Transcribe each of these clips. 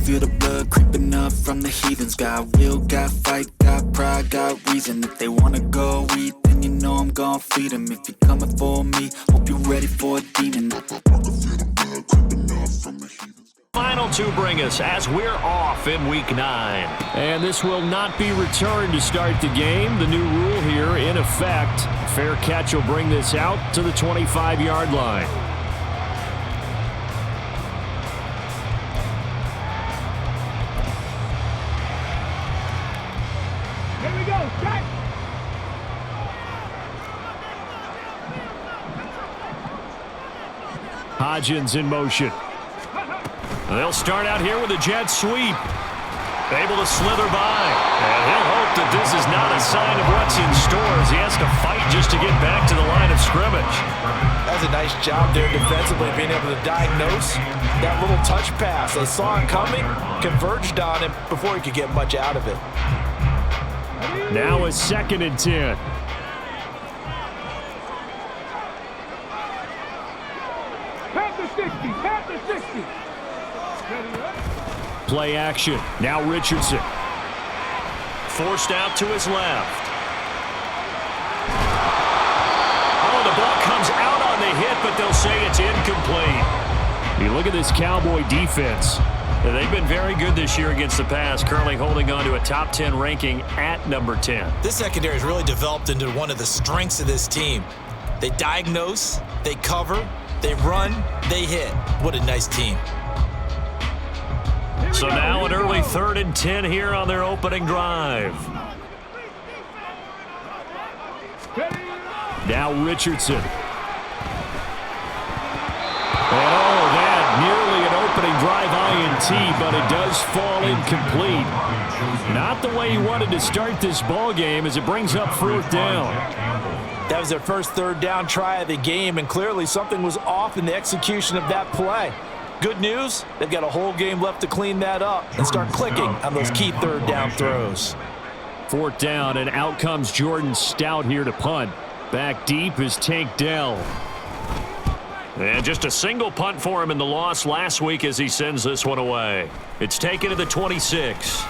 feel the blood creeping up from the heathens. Got will, got fight, got pride, got reason. If they wanna go eat, then you know I'm gon' feed them. If you're coming for me, hope you're ready for a demon. I can feel the blood creeping up from the heathens. Final two bring us as we're off in Week 9. And this will not be returned to start the game. The new rule here in effect. Fair catch will bring this out to the 25-yard line. Here we go, set! Hodgins in motion. They'll start out here with a jet sweep. Able to slither by. And he'll hope that this is not a sign of what's in store as he has to fight just to get back to the line of scrimmage. That's a nice job there defensively, being able to diagnose that little touch pass. They saw it coming, converged on him before he could get much out of it. Now a 2nd and 10. Pat the 60, pat the 60. Play action. Now Richardson. Forced out to his left. Oh, the ball comes out on the hit, but they'll say it's incomplete. You look at this Cowboy defense. They've been very good this year against the pass, currently holding on to a top 10 ranking at number 10. This secondary has really developed into one of the strengths of this team. They diagnose, they cover, they run, they hit. What a nice team. So now an early 3rd and 10 here on their opening drive. Now Richardson. Oh, that nearly an opening drive INT, but it does fall incomplete. Not the way he wanted to start this ball game as it brings up 4th down. That was their first 3rd down try of the game, and clearly something was off in the execution of that play. Good news, they've got a whole game left to clean that up and start clicking on those key 3rd down throws. 4th down, and out comes Jordan Stout here to punt. Back deep is Tank Dell. And just a single punt for him in the loss last week as he sends this one away. It's taken to the 26.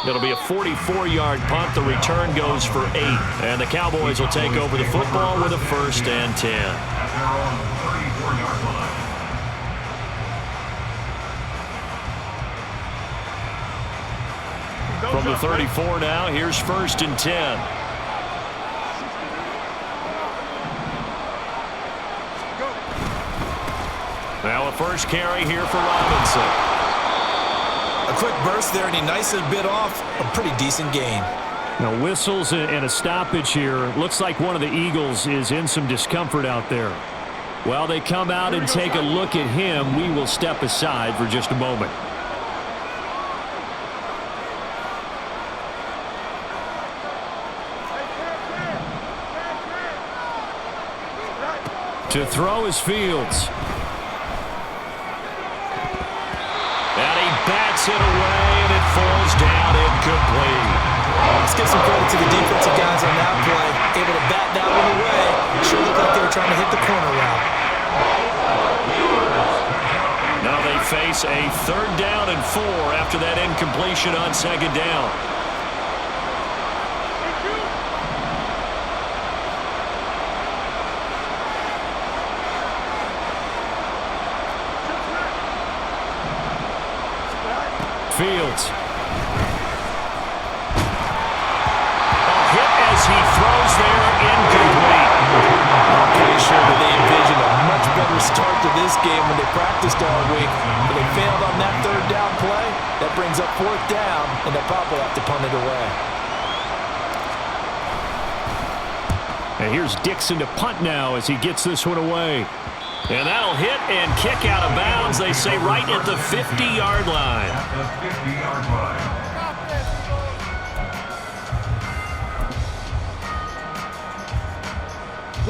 It'll be a 44-yard punt. The return goes for 8. And the Cowboys will take over the football with a 1st and 10. From the 34 now, here's 1st and 10. Now a first carry here for Robinson. A quick burst there, and he nicely bit off a pretty decent gain. Now whistles and a stoppage here. Looks like one of the Eagles is in some discomfort out there. While they come out and take a look at him, we will step aside for just a moment. To throw is Fields. And he bats it away, and it falls down incomplete. Let's give some credit to the defensive guys on that play. Able to bat that one away. Sure looked like they were trying to hit the corner route. Now they face a 3rd down and 4 after that incompletion on 2nd down. Fields. A hit as he throws there, incomplete. I'm pretty sure that they envisioned a much better start to this game when they practiced all week, but they failed on that 3rd down play. That brings up 4th down, and they'll probably have to punt it away. And here's Dixon to punt now as he gets this one away. And that'll hit and kick out of bounds, they say, right at the 50-yard line.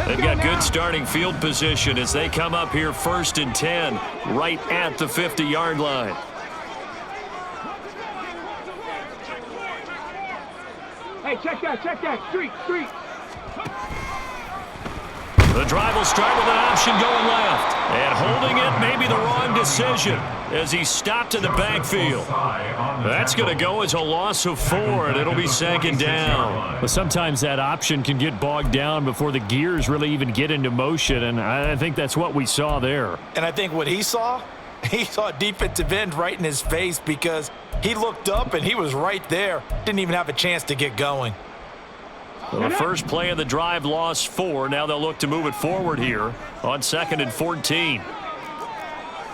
They've got good starting field position as they come up here 1st and 10, right at the 50-yard line. Hey, check that, street. The drive will start with an option going left. And holding maybe the wrong decision as he stopped in the backfield. That's going to go as a loss of 4, and it'll be 2nd down. But sometimes that option can get bogged down before the gears really even get into motion, and I think that's what we saw there. And I think what he saw a defensive end right in his face because he looked up and he was right there. Didn't even have a chance to get going. Well, the first play of the drive lost 4. Now they'll look to move it forward here on 2nd and 14.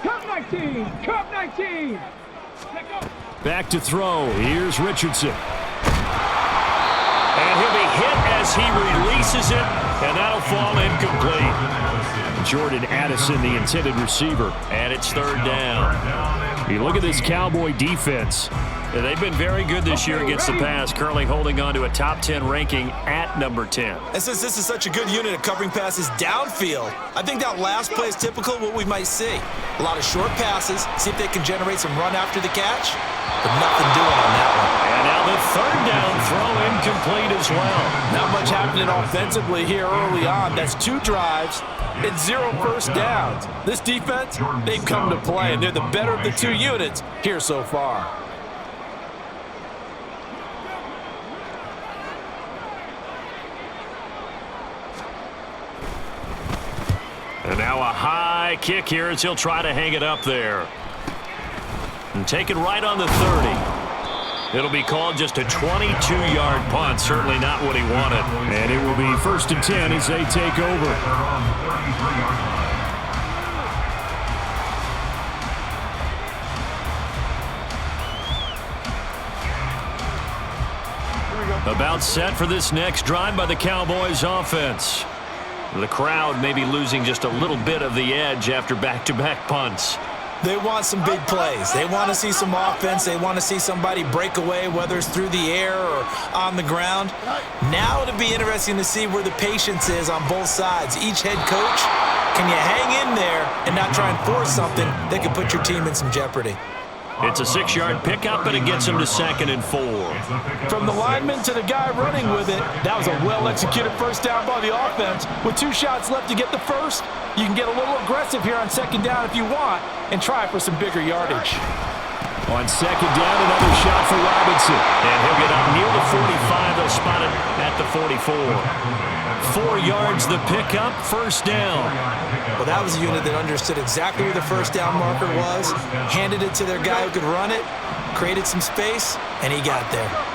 Cup 19! Cup 19! Back to throw. Here's Richardson. And he'll be hit as he releases it, and that'll fall incomplete. Jordan Addison, the intended receiver. And it's 3rd down. You look at this Cowboy defense. And they've been very good this year against the pass, currently holding on to a top 10 ranking at number 10. And since this is such a good unit at covering passes downfield, I think that last play is typical of what we might see. A lot of short passes, see if they can generate some run after the catch, but nothing doing on that one. And now the 3rd down throw incomplete as well. Not much happening offensively here early on. That's 2 drives and 0 first downs. This defense, they've come to play, and they're the better of the 2 units here so far. And now a high kick here as he'll try to hang it up there. And take it right on the 30. It'll be called just a 22-yard punt. Certainly not what he wanted. And it will be 1st and 10 as they take over. About set for this next drive by the Cowboys offense. The crowd may be losing just a little bit of the edge after back-to-back punts. They want some big plays. They want to see some offense. They want to see somebody break away, whether it's through the air or on the ground. Now it'll be interesting to see where the patience is on both sides. Each head coach, can you hang in there and not try and force something that could put your team in some jeopardy? It's a 6-yard pickup, and it gets him to 2nd and 4. From the lineman to the guy running with it, that was a well-executed first down by the offense. With 2 shots left to get the first, you can get a little aggressive here on 2nd down if you want and try for some bigger yardage. On 2nd down, another shot for Robinson. And he'll get up near the 45. They'll spot it at the 44. 4 yards the pickup, 1st down. Well, that was a unit that understood exactly where the first down marker was, handed it to their guy who could run it, created some space, and he got there.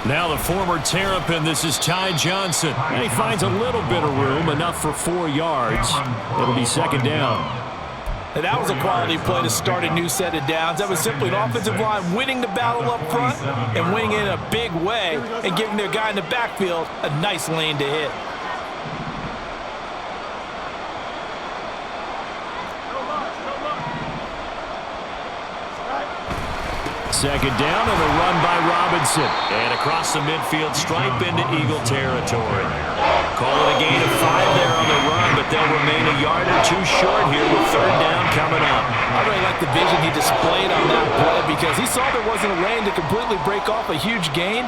Now the former Terrapin, this is Ty Johnson. And he finds a little bit of room, enough for 4 yards. It'll be 2nd down. And that was a quality play to start a new set of downs. That was simply an offensive line winning the battle up front and winning it in a big way and giving their guy in the backfield a nice lane to hit. Second down and a run by Robinson. And across the midfield stripe into Eagle territory. Call it a gain of 5 there on the run, but they'll remain a yard or 2 short here with 3rd down coming up. I really like the vision he displayed on that play because he saw there wasn't a lane to completely break off a huge gain.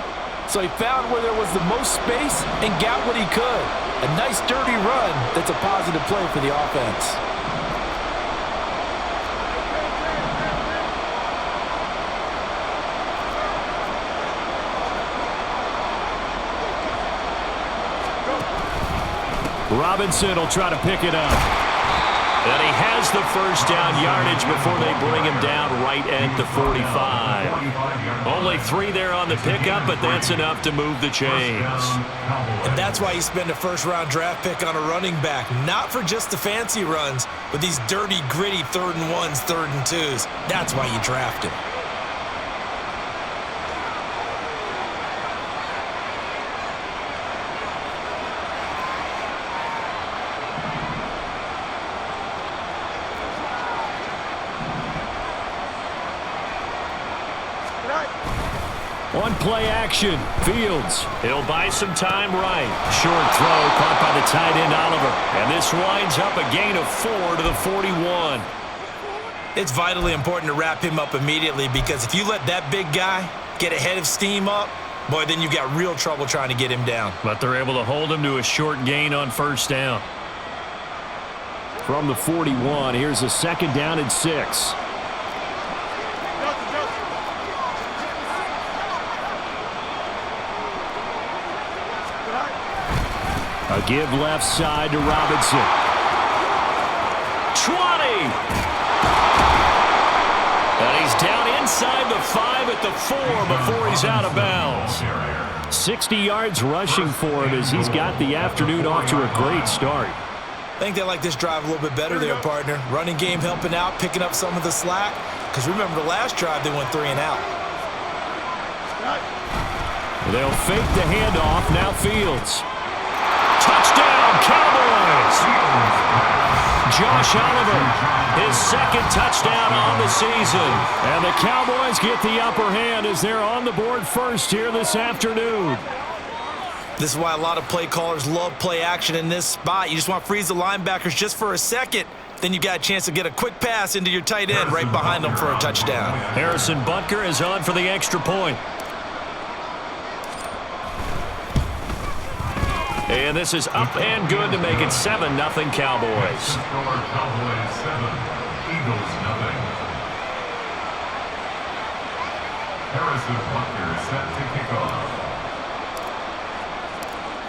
So he found where there was the most space and got what he could. A nice dirty run that's a positive play for the offense. Robinson will try to pick it up. And he has the first down yardage before they bring him down right at the 45. Only 3 there on the pickup, but that's enough to move the chains. And that's why you spend a first-round draft pick on a running back. Not for just the fancy runs, but these dirty, gritty 3rd and 1s, 3rd and 2s. That's why you draft him. On play action, Fields. He'll buy some time right. Short throw caught by the tight end Oliver. And this winds up a gain of 4 to the 41. It's vitally important to wrap him up immediately because if you let that big guy get a head of steam up, boy, then you've got real trouble trying to get him down. But they're able to hold him to a short gain on first down. From the 41, here's a 2nd down and 6. A give left side to Robinson. 20! And he's down inside the 5 at the 4 before he's out of bounds. 60 yards rushing for him as he's got the afternoon off to a great start. I think they like this drive a little bit better there, partner. Running game helping out, picking up some of the slack. Because remember the last drive, they went 3 and out. They'll fake the handoff. Now Fields. Touchdown, Cowboys! Josh Oliver, his 2nd touchdown on the season. And the Cowboys get the upper hand as they're on the board first here this afternoon. This is why a lot of play callers love play action in this spot. You just want to freeze the linebackers just for a second. Then you got a chance to get a quick pass into your tight end right behind them for a touchdown. Harrison Butker is on for the extra point. And this is up and good to make it 7-0 Cowboys. Cowboys 7, Eagles 0. Harrison Butker set to kick off.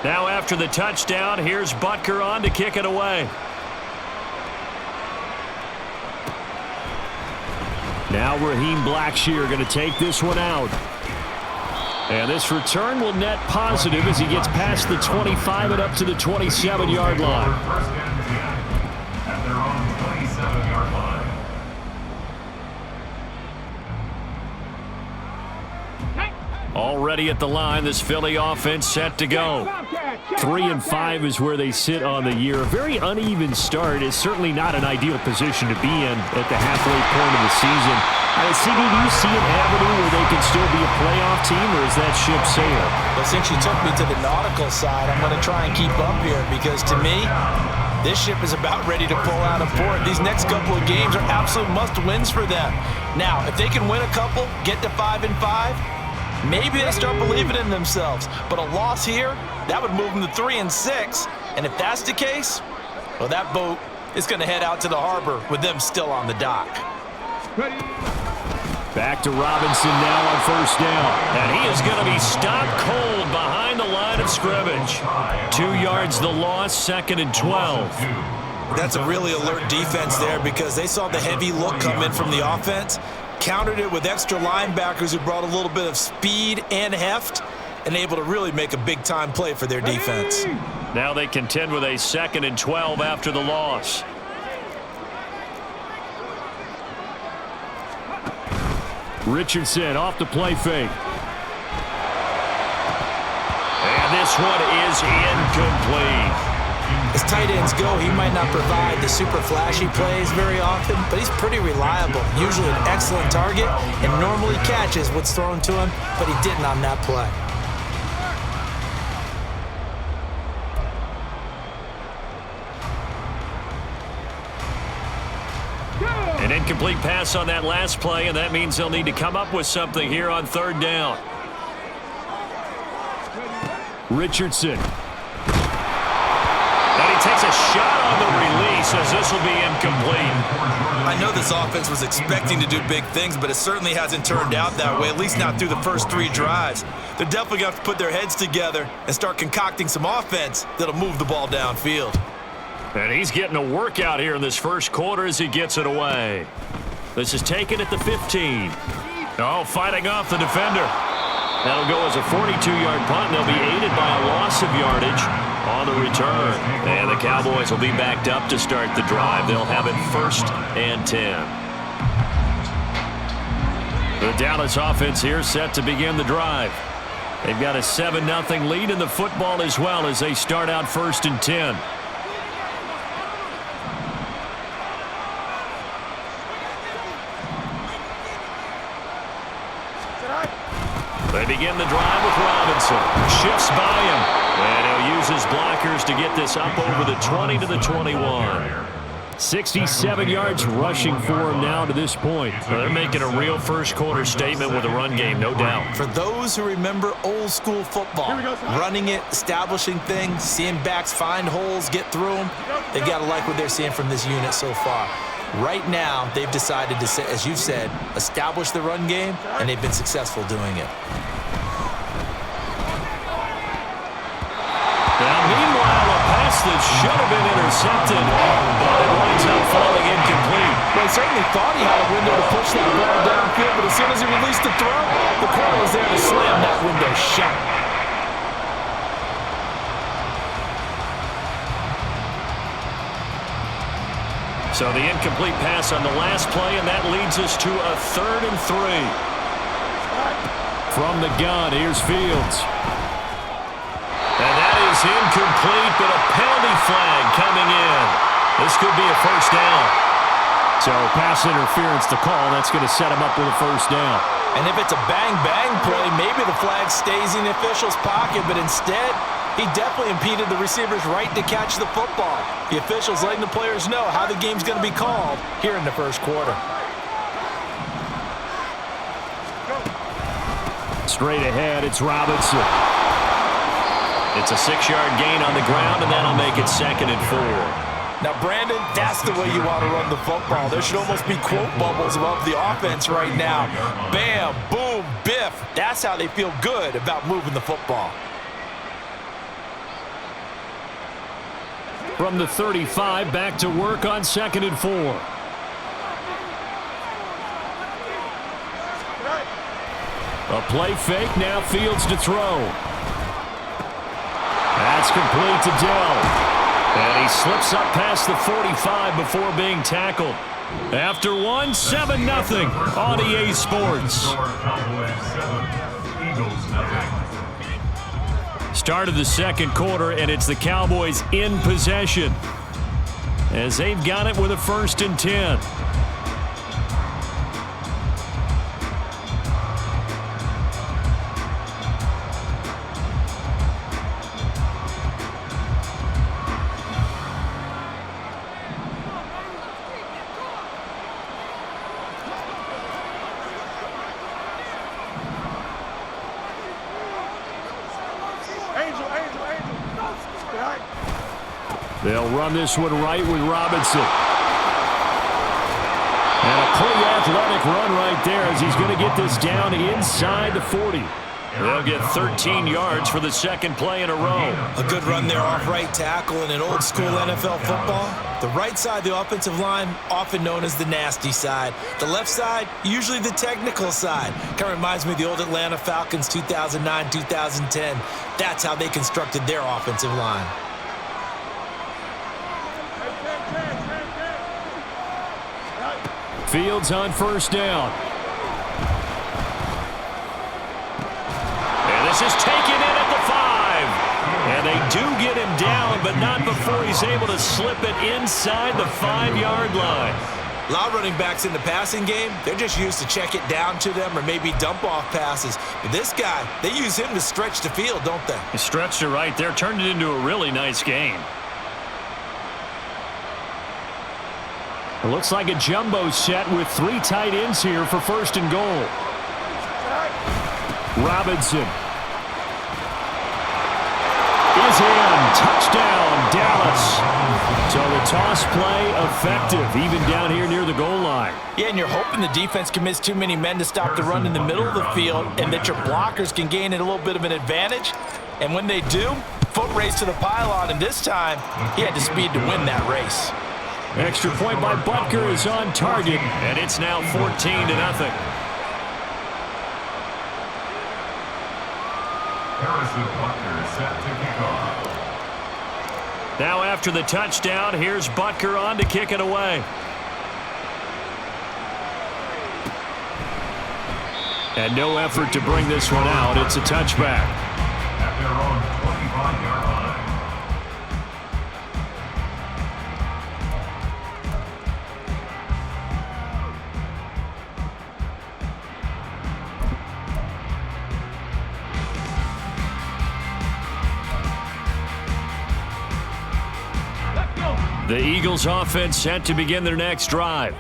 Now after the touchdown, here's Butker on to kick it away. Now Raheem Blackshear going to take this one out. And this return will net positive as he gets past the 25 and up to the 27-yard line. First and 10 at their own 27-yard line. Already at the line, this Philly offense set to go. 3-5 is where they sit on the year. A very uneven start is certainly not an ideal position to be in at the halfway point of the season. CD, do you see an avenue where they can still be a playoff team, or is that ship sailed? But since you took me to the nautical side, I'm going to try and keep up here because to me, this ship is about ready to pull out of port. These next couple of games are absolute must-wins for them. Now, if they can win a couple, get to 5-5, maybe they start believing in themselves. But a loss here, that would move them to 3-6. And if that's the case, well, that boat is going to head out to the harbor with them still on the dock. Back to Robinson now on first down. And he is going to be stopped cold behind the line of scrimmage. 2 yards the loss, 2nd and 12. That's a really alert defense there because they saw the heavy look come in from the offense, countered it with extra linebackers who brought a little bit of speed and heft, and able to really make a big-time play for their defense. Now they contend with a 2nd and 12 after the loss. Richardson off the play fake. And this one is incomplete. As tight ends go, he might not provide the super flashy plays very often, but he's pretty reliable. Usually an excellent target and normally catches what's thrown to him, but he didn't on that play. An incomplete pass on that last play, and that means they'll need to come up with something here on 3rd down. Richardson. And he takes a shot on the release as this will be incomplete. I know this offense was expecting to do big things, but it certainly hasn't turned out that way, at least not through the first 3 drives. They're definitely going to have to put their heads together and start concocting some offense that'll move the ball downfield. And he's getting a workout here in this first quarter as he gets it away. This is taken at the 15. Oh, fighting off the defender. That'll go as a 42-yard punt, and they'll be aided by a loss of yardage on the return. And the Cowboys will be backed up to start the drive. They'll have it 1st and 10. The Dallas offense here set to begin the drive. They've got a 7-0 lead in the football as well as they start out 1st and 10. They begin the drive with Robinson. Shifts by him. And he'll use his blockers to get this up over the 20 to the 21. 67 yards rushing for him now to this point. So they're making a real first-quarter statement with a run game, no doubt. For those who remember old-school football, running it, establishing things, seeing backs find holes, get through them, they've got to like what they're seeing from this unit so far. Right now, they've decided to, as you've said, establish the run game, and they've been successful doing it. Now, meanwhile, a pass that should have been intercepted, but it winds up falling incomplete. Well, he certainly thought he had a window to push that ball downfield, but as soon as he released the throw, the corner was there to slam that window shut. So the incomplete pass on the last play, and that leads us to a 3rd and 3. From the gun, here's Fields. And that is incomplete, but a penalty flag coming in. This could be a first down. So pass interference to call. That's going to set him up with a first down. And if it's a bang-bang play, maybe the flag stays in the official's pocket, but instead, he definitely impeded the receiver's right to catch the football. The officials letting the players know how the game's going to be called here in the first quarter. Straight ahead, it's Robinson. It's a 6-yard gain on the ground, and that'll make it 2nd and 4. Now, Brandon, that's the way you want to run the football. There should almost be quote bubbles above the offense right now. Bam, boom, biff. That's how they feel good about moving the football. From the 35, back to work on 2nd and 4. A play fake, now Fields to throw. That's complete to Dell. And he slips up past the 45 before being tackled. After one, 7-0 on EA Sports. Cowboys 7, Eagles 0. Start of the 2nd quarter, and it's the Cowboys in possession as they've got it with a 1st and 10. They'll run this one right with Robinson. And a pretty athletic run right there as he's going to get this down inside the 40. They'll get 13 yards for the 2nd play in a row. A good run there off right tackle in an old-school NFL football. The right side of the offensive line, often known as the nasty side. The left side, usually the technical side. Kind of reminds me of the old Atlanta Falcons 2009-2010. That's how they constructed their offensive line. Fields on 1st down. And this is taken in at the 5. And they do get him down, but not before he's able to slip it inside the 5-yard line. A lot of running backs in the passing game, they're just used to check it down to them or maybe dump off passes. But this guy, they use him to stretch the field, don't they? He stretched it right there, turned it into a really nice game. It looks like a jumbo set with 3 tight ends here for 1st and goal. Robinson is in. Touchdown, Dallas. So the toss play effective, even down here near the goal line. Yeah, and you're hoping the defense commits too many men to stop the run in the middle of the field and that your blockers can gain a little bit of an advantage. And when they do, foot race to the pylon, and this time he had the speed to win that race. Extra point by Butker is on target, and it's now 14-0. Harrison Butker set to kick off. Now after the touchdown, here's Butker on to kick it away. And no effort to bring this one out. It's a touchback. At their own 25-yard line. The Eagles offense set to begin their next drive.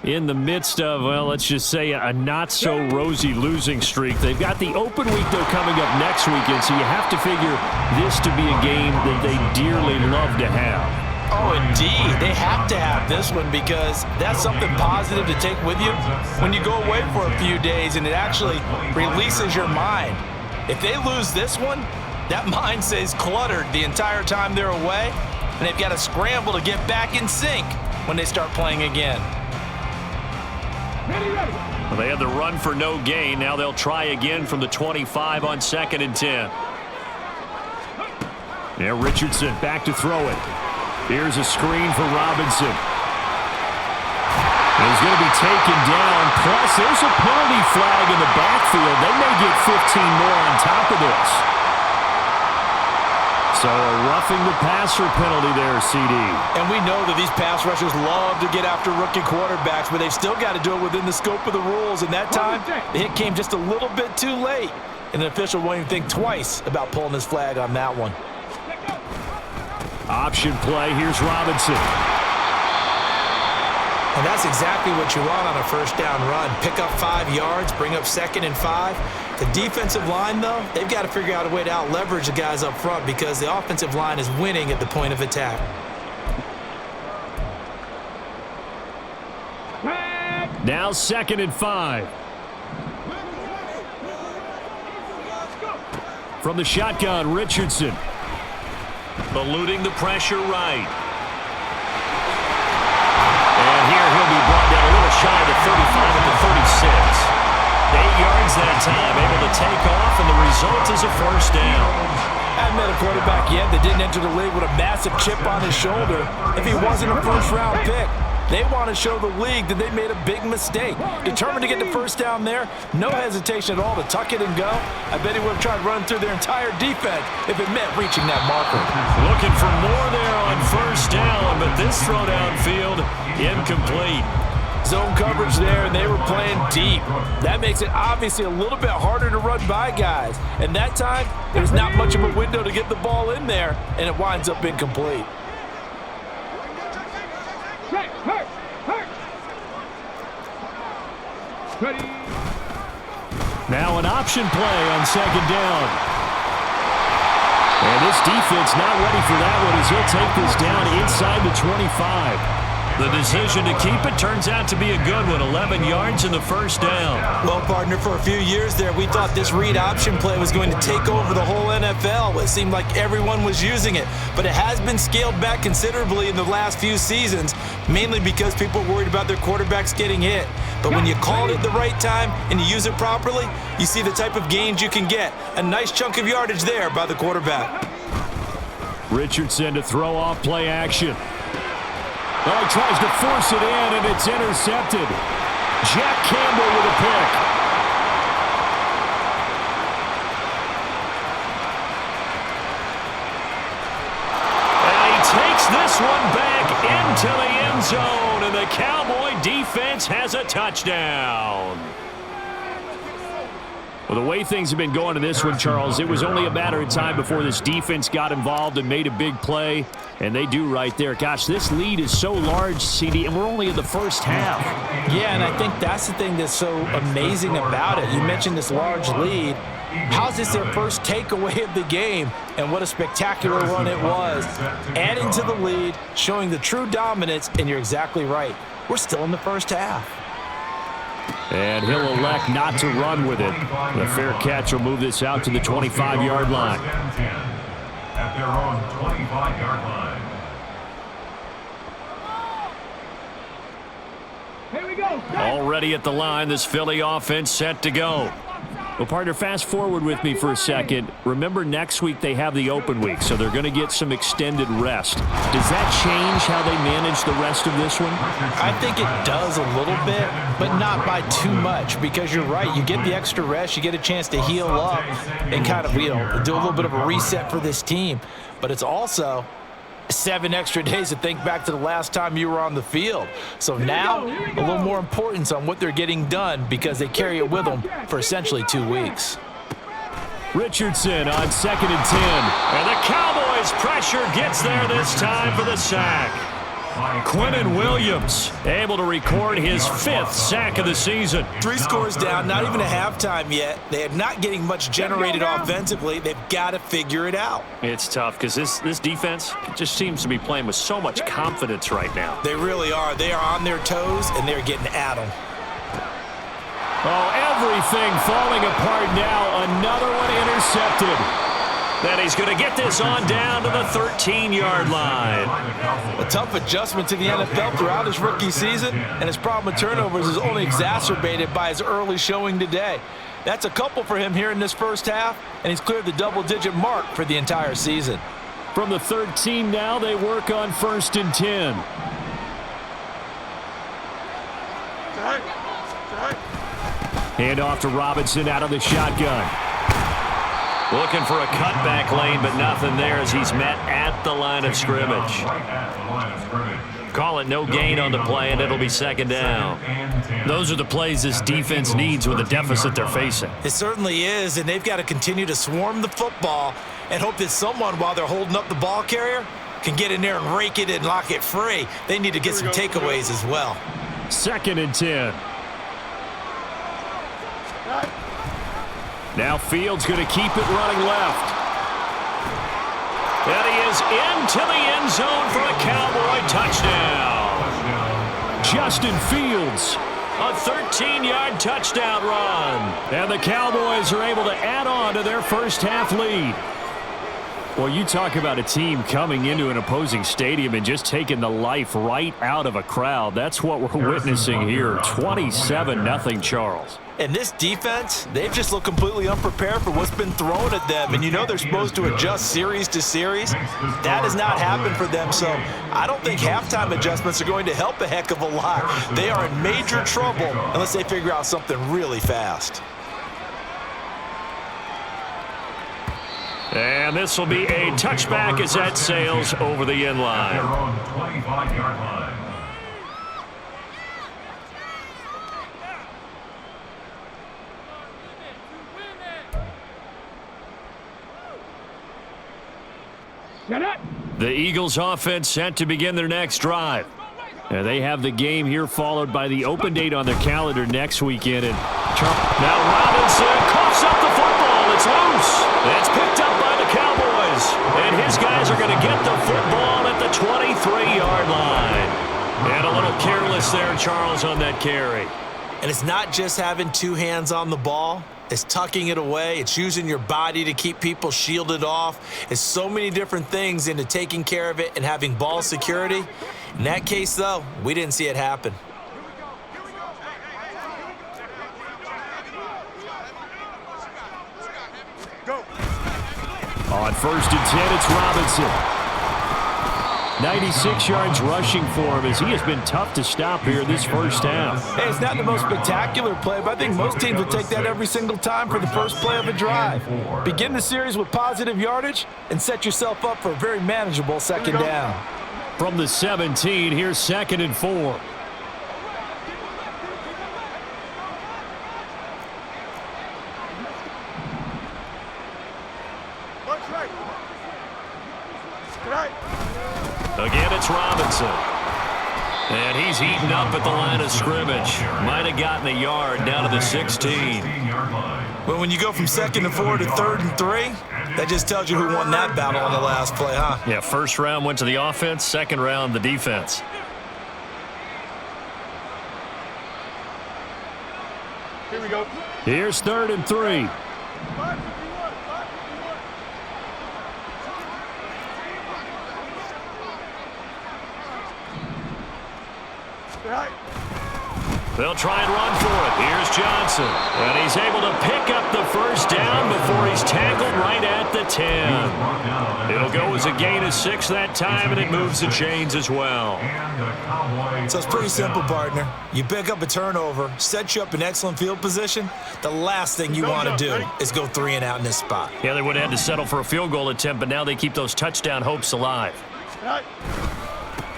In the midst of, well, let's just say a not-so-rosy losing streak. They've got the open week, though, coming up next weekend, so you have to figure this to be a game that they dearly love to have. Oh, indeed. They have to have this one because that's something positive to take with you when you go away for a few days, and it actually releases your mind. If they lose this one, that mind stays cluttered the entire time they're away, and they've got to scramble to get back in sync when they start playing again. Well, they had the run for no gain. Now they'll try again from the 25 on 2nd and 10. Yeah, Richardson back to throw it. Here's a screen for Robinson. He's going to be taken down. Plus, there's a penalty flag in the backfield. They may get 15 more on top of this. So a roughing the passer penalty there, CD. And we know that these pass rushers love to get after rookie quarterbacks, but they've still got to do it within the scope of the rules. And that time, the hit came just a little bit too late. And the official won't even think twice about pulling his flag on that one. Option play. Here's Robinson. And that's exactly what you want on a first down run. Pick up 5 yards, bring up 2nd and 5. The defensive line, though, they've got to figure out a way to out-leverage the guys up front because the offensive line is winning at the point of attack. Now 2nd and 5. From the shotgun, Richardson. Eluding the pressure right. And here he'll be brought down a little shy of the 35 at the 36. 8 yards that time, able to take off, and the result is a first down. I haven't met a quarterback yet that didn't enter the league with a massive chip on his shoulder if he wasn't a first-round pick. They want to show the league that they made a big mistake. Determined to get the first down there, no hesitation at all to tuck it and go. I bet he would have tried running through their entire defense if it meant reaching that marker. Looking for more there on first down, but this throw downfield incomplete. Zone coverage there, and they were playing deep. That makes it obviously a little bit harder to run by guys. And that time, there's not much of a window to get the ball in there, and it winds up incomplete. Now an option play on 2nd down. And this defense not ready for that one as he'll take this down inside the 25. The decision to keep it turns out to be a good one. 11 yards in the first down. Well, partner, for a few years there, we thought this read option play was going to take over the whole NFL. It seemed like everyone was using it. But it has been scaled back considerably in the last few seasons, mainly because people are worried about their quarterbacks getting hit. But when you call it at the right time and you use it properly, you see the type of gains you can get. A nice chunk of yardage there by the quarterback. Richardson to throw off play action. Well, he tries to force it in, and it's intercepted. Jack Campbell with a pick. And he takes this one back into the end zone, and the Cowboy defense has a touchdown. Well, the way things have been going in this one, Charles, it was only a matter of time before this defense got involved and made a big play, and they do right there. Gosh, this lead is so large, CD, and we're only in the first half. Yeah, and I think that's the thing that's so amazing about it. You mentioned this large lead. How's this their first takeaway of the game? And what a spectacular run it was. Adding to the lead, showing the true dominance, and you're exactly right. We're still in the first half. And he'll elect not to run with it. The fair catch will move this out to the 25-yard line. At their own 25-yard line. Here we go. Already at the line, this Philly offense set to go. Well, partner, fast forward with me for a second. Remember, next week they have the open week, so they're going to get some extended rest. Does that change how they manage the rest of this one? I think it does a little bit, but not by too much, because you're right. You get the extra rest, you get a chance to heal up and kind of, do a little bit of a reset for this team. But it's also 7 extra days to think back to the last time you were on the field. So now, a little more importance on what they're getting done because they carry it with them for essentially 2 weeks. Richardson on 2nd and 10. And the Cowboys pressure gets there this time for the sack. Quinnen Williams able to record his 5th sack of the season. 3 scores down, not even a halftime yet. They are not getting much generated offensively. They've got to figure it out. It's tough because this defense just seems to be playing with so much confidence right now. They really are. They are on their toes, and they're getting at them. Oh, everything falling apart now. Another one intercepted. Then he's going to get this on down to the 13-yard line. A tough adjustment to the NFL throughout his rookie season, and his problem with turnovers is only exacerbated by his early showing today. That's a couple for him here in this first half, and he's cleared the double-digit mark for the entire season. From the 13 now, they work on 1st and 10. Hand off to Robinson out of the shotgun. Looking for a cutback lane, but nothing there as he's met at the line of scrimmage. Call it no gain on the play, and it'll be 2nd down. Those are the plays this defense needs with the deficit they're facing. It certainly is, and they've got to continue to swarm the football and hope that someone, while they're holding up the ball carrier, can get in there and rake it and lock it free. They need to get some takeaways as well. 2nd and 10. Now Fields going to keep it running left. And he is into the end zone for a Cowboy touchdown. Justin Fields. A 13-yard touchdown run. And the Cowboys are able to add on to their first half lead. Well, you talk about a team coming into an opposing stadium and just taking the life right out of a crowd. That's what we're witnessing here. 27-0 Charles. And this defense, they've just looked completely unprepared for what's been thrown at them. And you know they're supposed to adjust series to series. That has not happened for them. So I don't think halftime adjustments are going to help a heck of a lot. They are in major trouble unless they figure out something really fast. And this will be a touchback as that sails over the end line. 25-yard line. The Eagles offense set to begin their next drive. And they have the game here followed by the open date on their calendar next weekend. And now Robinson coughs up the football. It's loose. It's picked up by the Cowboys. And his guys are going to get the football at the 23-yard line. And a little careless there, Charles, on that carry. And it's not just having 2 hands on the ball. It's tucking it away. It's using your body to keep people shielded off. It's so many different things into taking care of it and having ball security. In that case, though, we didn't see it happen. On 1st and 10, it's Robinson. 96 yards rushing for him as he has been tough to stop here this first half. Hey, it's not the most spectacular play, but I think most teams will take that every single time for the first play of a drive. Begin the series with positive yardage and set yourself up for a very manageable 2nd down. From the 17, here's 2nd and 4. Again, it's Robinson. And he's eaten up at the line of scrimmage. Might have gotten a yard down to the 16. But when you go from 2nd and 4 to 3rd and 3, that just tells you who won that battle on the last play, huh? Yeah, first round went to the offense, 2nd round the defense. Here we go. Here's 3rd and 3. They'll try and run for it. Here's Johnson. And he's able to pick up the first down before he's tackled right at the 10. It'll go as a gain of 6 that time, and it moves the chains as well. So it's pretty simple, partner. You pick up a turnover, set you up in excellent field position. The last thing you want to do is go 3 and out in this spot. Yeah, they would have had to settle for a field goal attempt, but now they keep those touchdown hopes alive.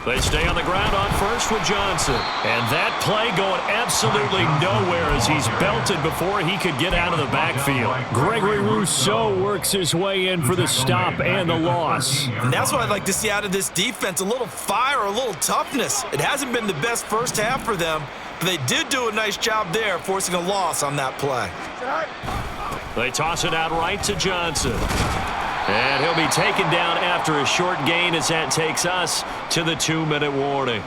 They stay on the ground on first with Johnson. And that play going absolutely nowhere as he's belted before he could get out of the backfield. Gregory Rousseau works his way in for the stop and the loss. And that's what I'd like to see out of this defense, a little fire, a little toughness. It hasn't been the best first half for them, but they did do a nice job there, forcing a loss on that play. They toss it out right to Johnson. And he'll be taken down after a short gain as that takes us to the 2-minute warning.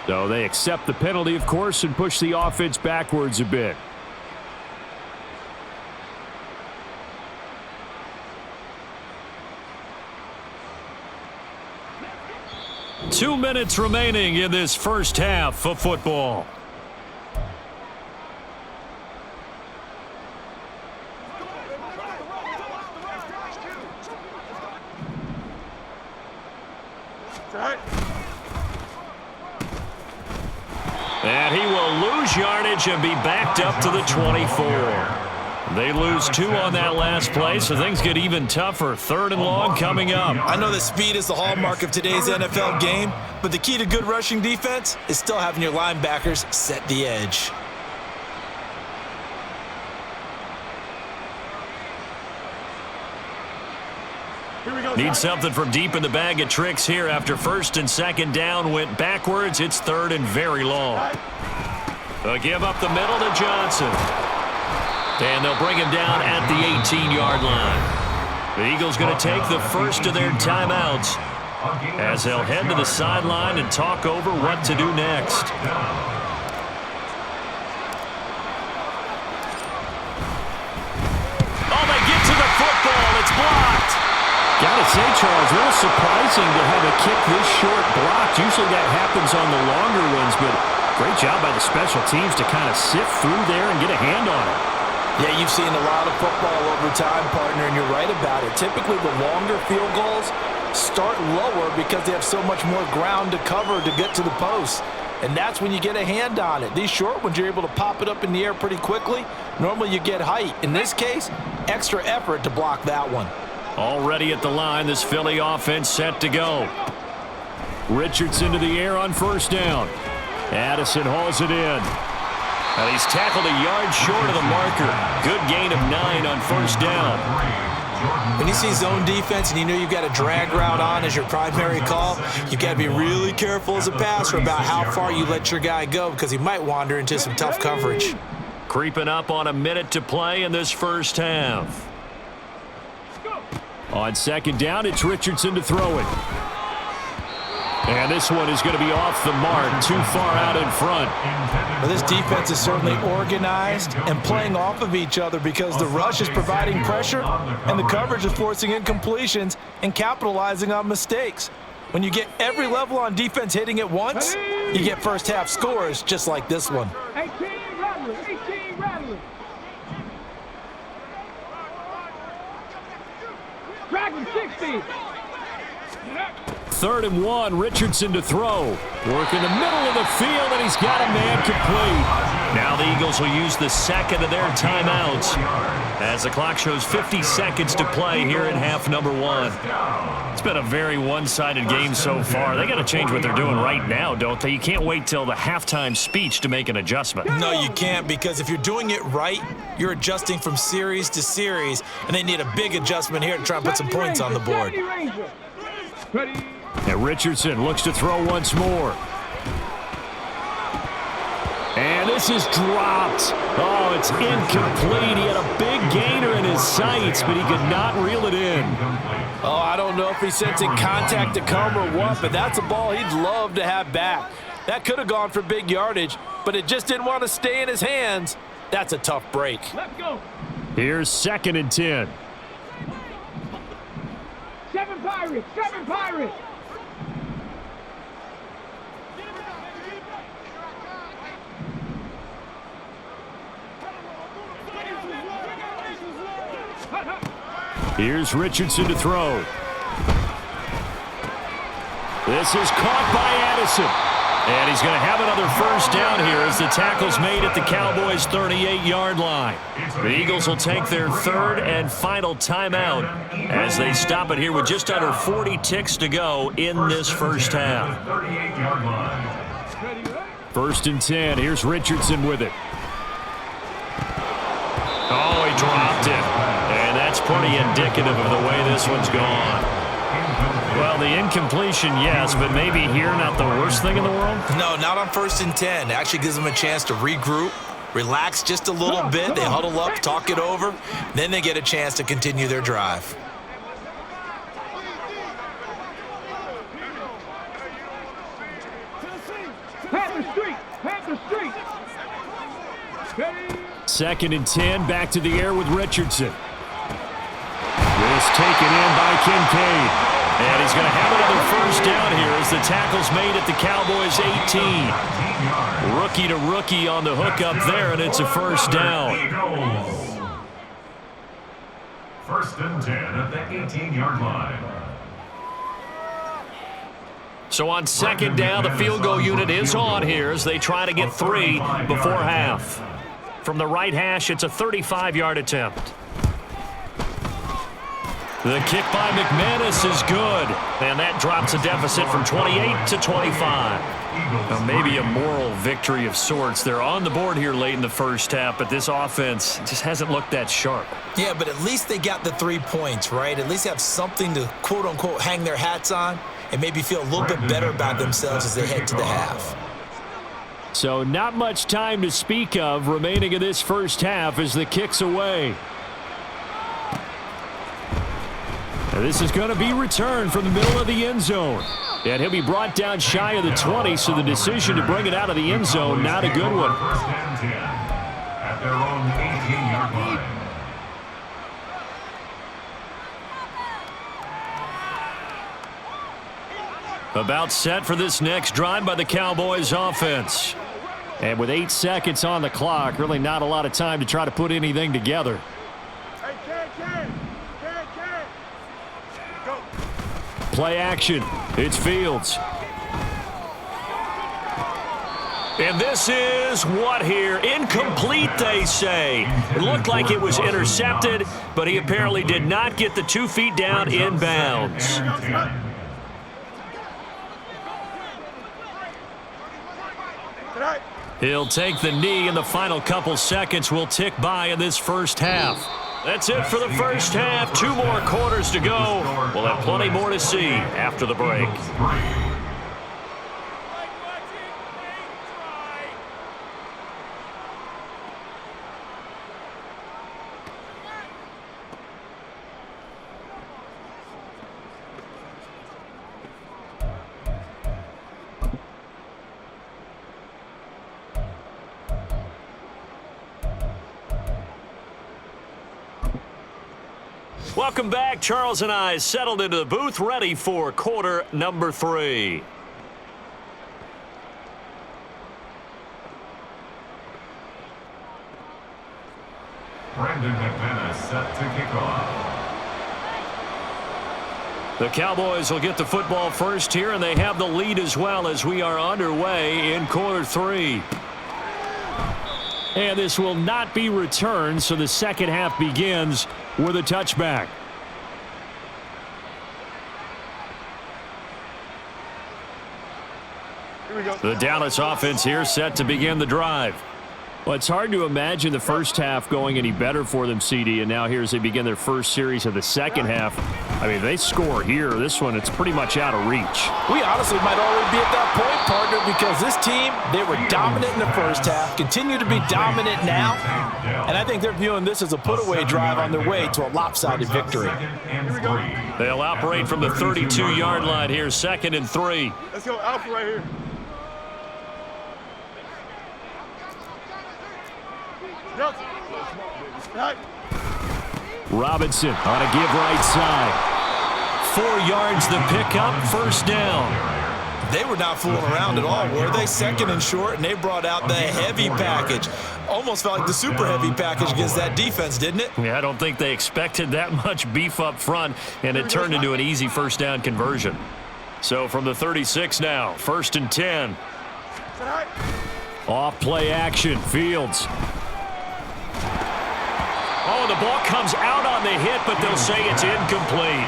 So they accept the penalty, of course, and push the offense backwards a bit. Two minutes remaining in this first half of football. And he will lose yardage and be backed up to the 24. They lose 2 on that last play, so things get even tougher. 3rd and long coming up. I know that speed is the hallmark of today's NFL game, but the key to good rushing defense is still having your linebackers set the edge. Need something from deep in the bag of tricks here after 1st and 2nd down went backwards. It's 3rd and very long. They'll give up the middle to Johnson. And they'll bring him down at the 18-yard line. The Eagles going to take the first of their timeouts as they'll head to the sideline and talk over what to do next. Oh, they get to the football. It's blocked. Gotta say, Charles, a little surprising to have a kick this short blocked. Usually that happens on the longer ones, but great job by the special teams to kind of sift through there and get a hand on it. Yeah, you've seen a lot of football over time, partner, and you're right about it. Typically, the longer field goals start lower because they have so much more ground to cover to get to the post. And that's when you get a hand on it. These short ones, you're able to pop it up in the air pretty quickly. Normally, you get height. In this case, extra effort to block that one. Already at the line, this Philly offense set to go. Richardson to the air on 1st down. Addison hauls it in. And he's tackled a yard short of the marker. Good gain of 9 on 1st down. When you see zone defense and you know you've got a drag route on as your primary call, you've got to be really careful as a passer about how far you let your guy go because he might wander into some tough coverage. Creeping up on a minute to play in this first half. On 2nd down, it's Richardson to throw it. And this one is going to be off the mark, too far out in front. Well, this defense is certainly organized and playing off of each other because the rush is providing pressure and the coverage is forcing incompletions and capitalizing on mistakes. When you get every level on defense hitting at once, you get first half scores just like this one. 18 rattlers, 18 rattlers. Dragon 60. 3rd and 1, Richardson to throw. Work in the middle of the field, and he's got a man complete. Now the Eagles will use the 2nd of their timeouts as the clock shows 50 seconds to play here in half number 1. It's been a very one-sided game so far. They got to change what they're doing right now, don't they? You can't wait till the halftime speech to make an adjustment. No, you can't, because if you're doing it right, you're adjusting from series to series, and they need a big adjustment here to try and put some points on the board. Ready. And Richardson looks to throw once more. And this is dropped. Oh, it's incomplete. He had a big gainer in his sights, but he could not reel it in. Oh, I don't know if he's sensing contact to come or what, but that's a ball he'd love to have back. That could have gone for big yardage, but it just didn't want to stay in his hands. That's a tough break. Let's go. Here's 2nd and 10. 7 Pirates, 7 Pirates. Here's Richardson to throw. This is caught by Addison. And he's going to have another first down here as the tackle's made at the Cowboys' 38-yard line. The Eagles will take their third and final timeout as they stop it here with just under 40 ticks to go in this first half. 38-yard line. 1st and 10. Here's Richardson with it. Oh, he dropped it. And that's pretty indicative of the way this one's gone. Well, the incompletion, yes, but maybe here not the worst thing in the world? No, not on 1st and 10. It actually gives them a chance to regroup, relax just a little bit. They huddle up, talk it over. Then they get a chance to continue their drive. Panther Street. 2nd and 10, back to the air with Richardson. This taken in by Kincaid. And he's going to have another first down here as the tackle's made at the Cowboys' 18. Rookie to rookie on the hook up there, and it's a first down. 1st and 10 at the 18-yard line. So on 2nd down, the field goal unit is on here as they try to get 3 before half. From the right hash, it's a 35-yard attempt. The kick by McManus is good, and that drops a deficit from 28 to 25. Now, maybe a moral victory of sorts. They're on the board here late in the first half, but this offense just hasn't looked that sharp. Yeah, but at least they got the 3 points, right? At least have something to, quote-unquote, hang their hats on and maybe feel a little bit better about themselves as they head to the half. So not much time to speak of remaining in this first half as the kick's away. And this is going to be returned from the middle of the end zone. And he'll be brought down shy of the 20, so the decision to bring it out of the end zone, not a good one. 1st and 10 at their own 18-yard line. About set for this next drive by the Cowboys offense. And with 8 seconds on the clock, really not a lot of time to try to put anything together. Play action. It's Fields. And this is what here? Incomplete, they say. It looked like it was intercepted, but he apparently did not get the 2 feet down in bounds. He'll take the knee, and the final couple seconds will tick by in this first half. That's it for the first half. 2 more quarters to go. We'll have plenty more to see after the break. Welcome back. Charles and I settled into the booth, ready for quarter number 3. Brandon McManus set to kick off. The Cowboys will get the football first here, and they have the lead as well as we are underway in quarter 3. And this will not be returned, so the second half begins with a touchback. The Dallas offense here set to begin the drive. Well, it's hard to imagine the first half going any better for them, CD, and now here as they begin their first series of the second half. I mean, they score here. This one, it's pretty much out of reach. We honestly might already be at that point, partner, because this team, they were dominant in the first half, continue to be dominant now, and I think they're viewing this as a put-away drive on their way to a lopsided victory. They'll operate from the 32-yard line here, 2nd and 3. Let's go Alpha right here. Robinson on a give right side. 4 yards the pickup, first down. They were not fooling around at all, were they? 2nd and short, and they brought out the heavy package. Almost felt like the super heavy package against that defense, didn't it? Yeah, I don't think they expected that much beef up front, and it turned into an easy first down conversion. So from the 36 now, 1st and 10. Off play action, Fields. Oh, the ball comes out on the hit, but they'll say it's incomplete.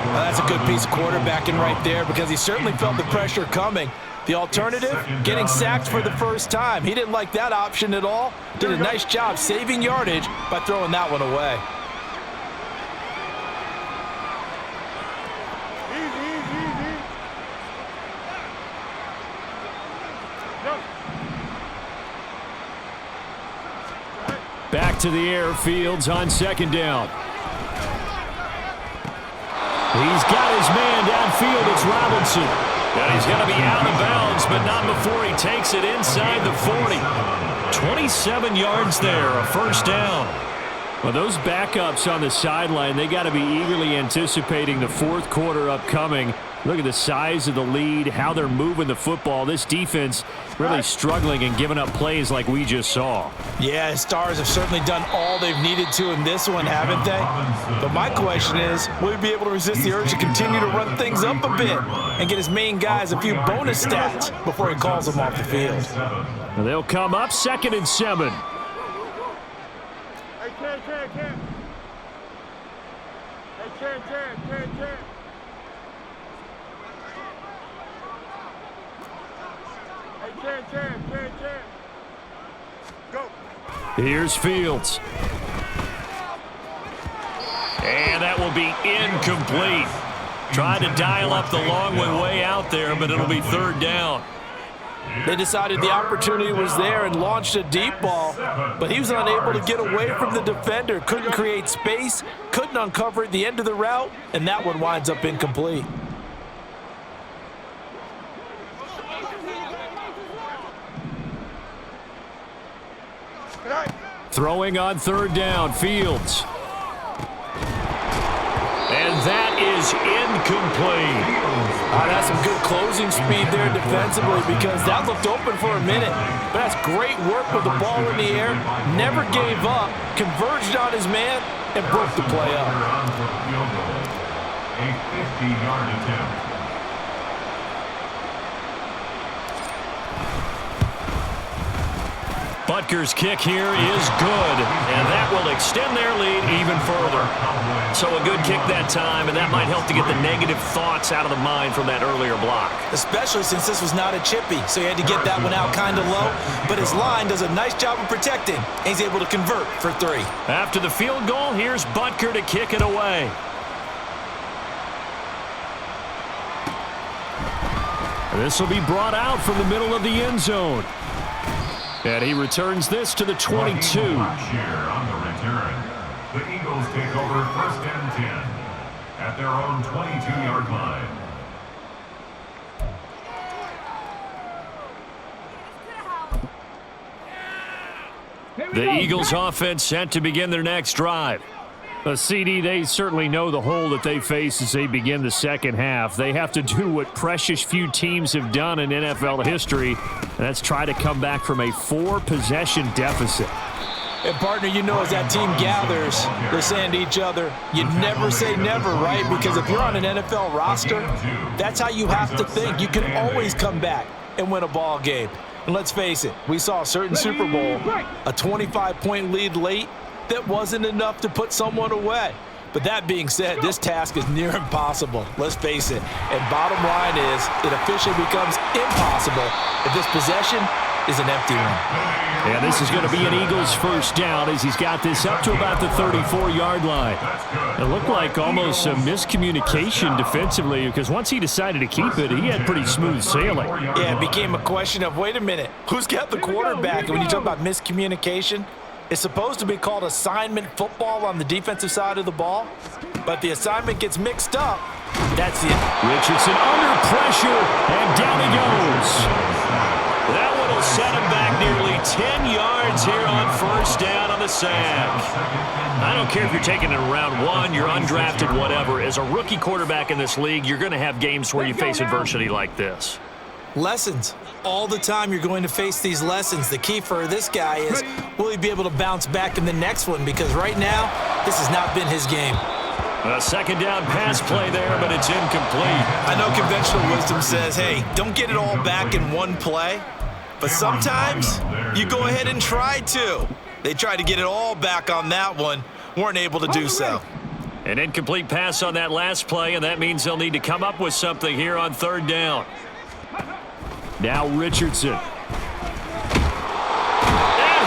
Well, that's a good piece of quarterbacking right there because he certainly felt the pressure coming. The alternative, getting sacked for the first time. He didn't like that option at all. Did a nice job saving yardage by throwing that one away. Back to the air, Fields on second down. He's got his man downfield. It's Robinson. And he's going to be out of bounds, but not before he takes it inside the 40. 27 yards there, a first down. Well, those backups on the sideline, they got to be eagerly anticipating the fourth quarter upcoming. Look at the size of the lead, how they're moving the football. This defense really struggling and giving up plays like we just saw. Yeah, Stars have certainly done all they've needed to in this one, haven't they? But my question is, will he be able to resist the urge to continue to run things up a bit and get his main guys a few bonus stats before he calls them off the field? And they'll come up 2nd and 7. Here's Fields. And that will be incomplete. Tried to dial up the long way out there, but it'll be 3rd down. They decided the opportunity was there and launched a deep ball, but he was unable to get away from the defender. Couldn't create space, couldn't uncover at the end of the route, and that one winds up incomplete. Throwing on 3rd down, Fields. And that is incomplete. That's some good closing speed there defensively because that looked open for a minute. But that's great work with the ball in the air. Never gave up, converged on his man, and broke the play up. A 50-yard attempt. Butker's kick here is good, and that will extend their lead even further. So a good kick that time, and that might help to get the negative thoughts out of the mind from that earlier block. Especially since this was not a chippy, so he had to get that one out kind of low. But his line does a nice job of protecting, and he's able to convert for 3. After the field goal, here's Butker to kick it away. This will be brought out from the middle of the end zone. And he returns this to the 22. Share on the return. The Eagles take over 1st and 10 at their own 22-yard line. The Eagles offense set to begin their next drive. CD, they certainly know the hole that they face as they begin the second half. They have to do what precious few teams have done in NFL history, and that's try to come back from a 4-possession deficit. And, partner, you know as that team gathers, they're saying to each other, you never say never, right? Because if you're on an NFL roster, that's how you have to think. You can always come back and win a ball game. And let's face it, we saw a certain Super Bowl, a 25-point lead late, that wasn't enough to put someone away. But that being said, this task is near impossible. Let's face it. And bottom line is, it officially becomes impossible if this possession is an empty one. And this is going to be an Eagles first down as he's got this up to about the 34-yard line. It looked like almost a miscommunication defensively because once he decided to keep it, he had pretty smooth sailing. Yeah, it became a question of, wait a minute, who's got the quarterback? And when you talk about miscommunication, it's supposed to be called assignment football on the defensive side of the ball, but the assignment gets mixed up. That's it. Richardson under pressure, and down he goes. That one will set him back nearly 10 yards here on first down on the sack. I don't care if you're taking it in round 1, you're undrafted, whatever. As a rookie quarterback in this league, you're going to have games where you face adversity like this. Lessons. All the time you're going to face these lessons. The key for this guy is, will he be able to bounce back in the next one? Because right now, this has not been his game. A second down pass play there, but it's incomplete. I know conventional wisdom says, hey, don't get it all back in one play. but sometimes you go ahead and try to. They tried to get it all back on that one, weren't able to do so. An incomplete pass on that last play, and that means they'll need to come up with something here on third down. Now Richardson. And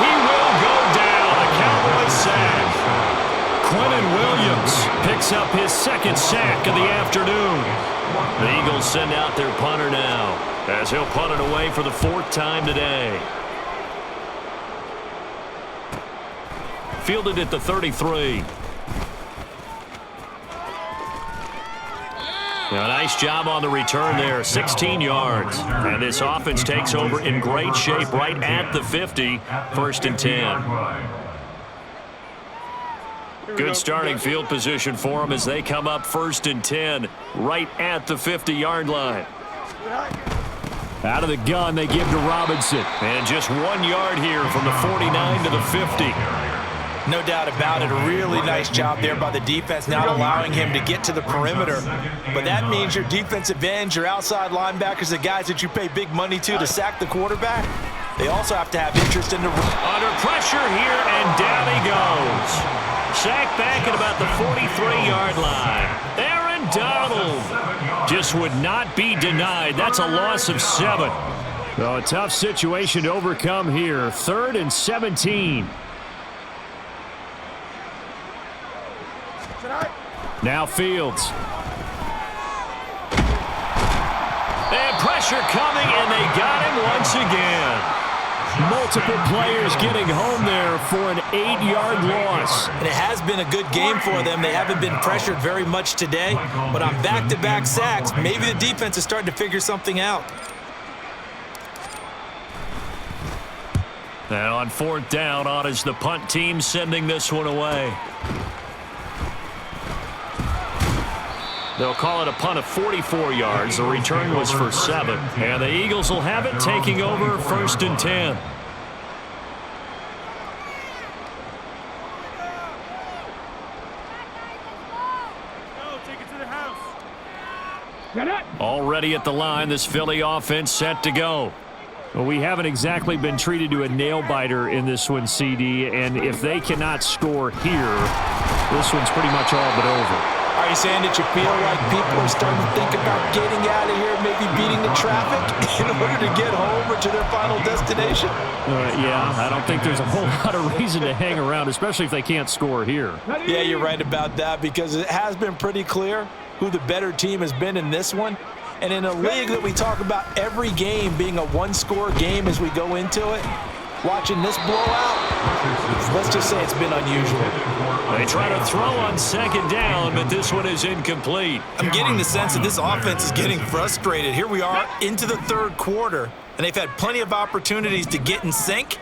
he will go down. A Cowboys sack. Quentin Williams picks up his second sack of the afternoon. The Eagles send out their punter now, as he'll punt it away for the fourth time today. Fielded at the 33. A nice job on the return there, 16 yards. And this offense takes over in great shape right at the 50, first and 10. Good starting field position for them as they come up first and 10, right at the 50-yard line. Out of the gun, they give to Robinson. And just 1 yard here from the 49 to the 50. No doubt about it. A really nice job there by the defense, not allowing him to get to the perimeter. But that means your defensive ends, your outside linebackers, the guys that you pay big money to sack the quarterback, they also have to have interest in the... Under pressure here, and down he goes. Sacked back at about the 43-yard line. Aaron Donald just would not be denied. That's a loss of 7. So a tough situation to overcome here. 3rd and 17. Now Fields. And pressure coming, and they got him once again. Multiple players getting home there for an 8-yard loss. And it has been a good game for them. They haven't been pressured very much today, but on back-to-back sacks, maybe the defense is starting to figure something out. And on 4th down, on is the punt team sending this one away. They'll call it a punt of 44 yards. The return was for 7. And the Eagles will have it, taking over first and 10. Already at the line, this Philly offense set to go. Well, we haven't exactly been treated to a nail-biter in this one, CD, and if they cannot score here, this one's pretty much all but over. Are you saying that you feel like people are starting to think about getting out of here, maybe beating the traffic in order to get home or to their final destination? Yeah, I don't think there's a whole lot of reason to hang around, especially if they can't score here. Yeah, you're right about that, because it has been pretty clear who the better team has been in this one. And in a league that we talk about every game being a one-score game as we go into it, watching this blowout, let's just say it's been unusual. They try to throw on 2nd down, but this one is incomplete. I'm getting the sense that this offense is getting frustrated. Here we are into the 3rd quarter, and they've had plenty of opportunities to get in sync.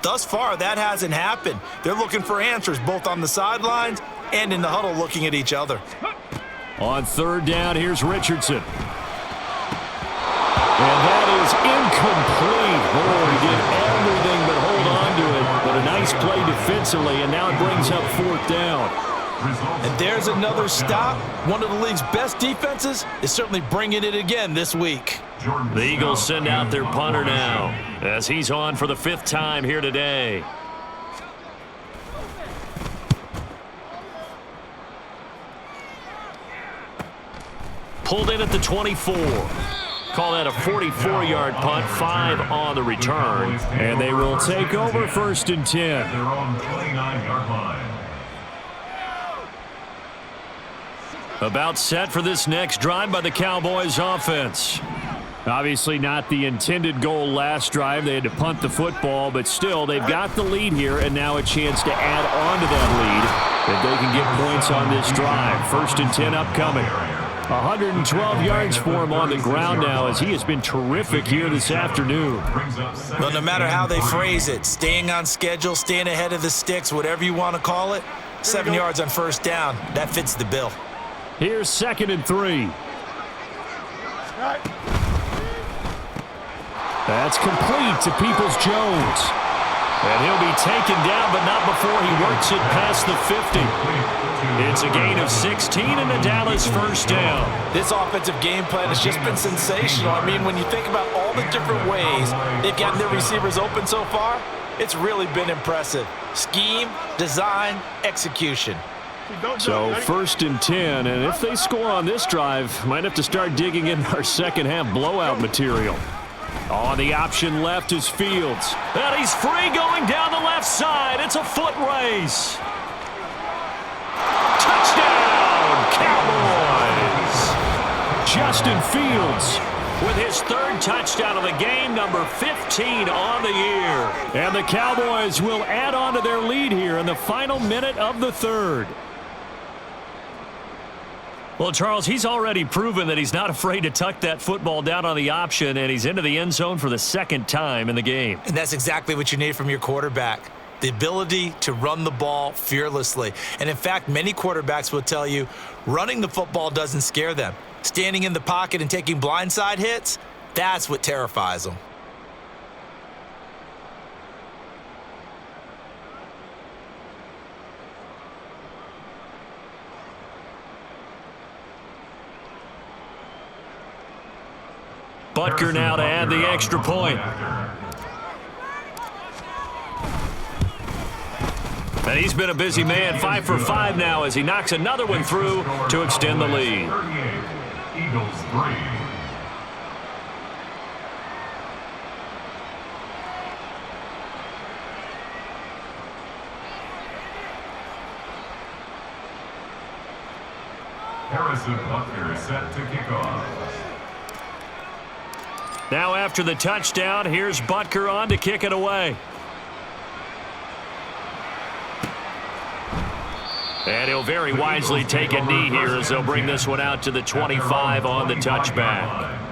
Thus far, that hasn't happened. They're looking for answers both on the sidelines and in the huddle looking at each other. On 3rd down, here's Richardson. And that is incomplete. Oh, he did everything but hold on to it. But a nice play defensively, and now it brings up 4th down. And there's another stop. One of the league's best defenses is certainly bringing it again this week. The Eagles send out their punter now, as he's on for the 5th time here today. Pulled in at the 24. Call that a 44-yard punt, 5 on the return. And they will take over first and 10. Their own 29-yard line. About set for this next drive by the Cowboys offense. Obviously not the intended goal last drive. They had to punt the football, but still, they've got the lead here, and now a chance to add on to that lead if they can get points on this drive. First and 10 upcoming. 112 yards for him on the ground now, as he has been terrific here this afternoon. Well, no matter how they phrase it, staying on schedule, staying ahead of the sticks, whatever you want to call it, 7 yards on 1st down, that fits the bill. Here's 2nd and 3. That's complete to Peoples-Jones. And he'll be taken down, but not before he works it past the 50. It's a gain of 16 and a Dallas 1st down. This offensive game plan has just been sensational. I mean, when you think about all all the different ways they've gotten their receivers open so far, it's really been impressive. Scheme, design, execution. So 1st and 10, and if they score on this drive, might have to start digging in our second half blowout material. On the option left is Fields. And he's free going down the left side. It's a foot race. Touchdown, Cowboys! Justin Fields with his 3rd touchdown of the game, number 15 on the year. And the Cowboys will add on to their lead here in the final minute of the 3rd. Well, Charles, he's already proven that he's not afraid to tuck that football down on the option, and he's into the end zone for the 2nd time in the game. And that's exactly what you need from your quarterback. The ability to run the ball fearlessly. And in fact, many quarterbacks will tell you running the football doesn't scare them. Standing in the pocket and taking blindside hits, that's what terrifies them. Butker now to add the extra point. And he's been a busy man, 5 for 5 now as he knocks another one through to extend the lead. 38, Eagles 3. Harrison Butker set to kick off. Now after the touchdown, here's Butker on to kick it away. And he'll very wisely take a knee here as they'll bring this one out to the 25 on the touchback.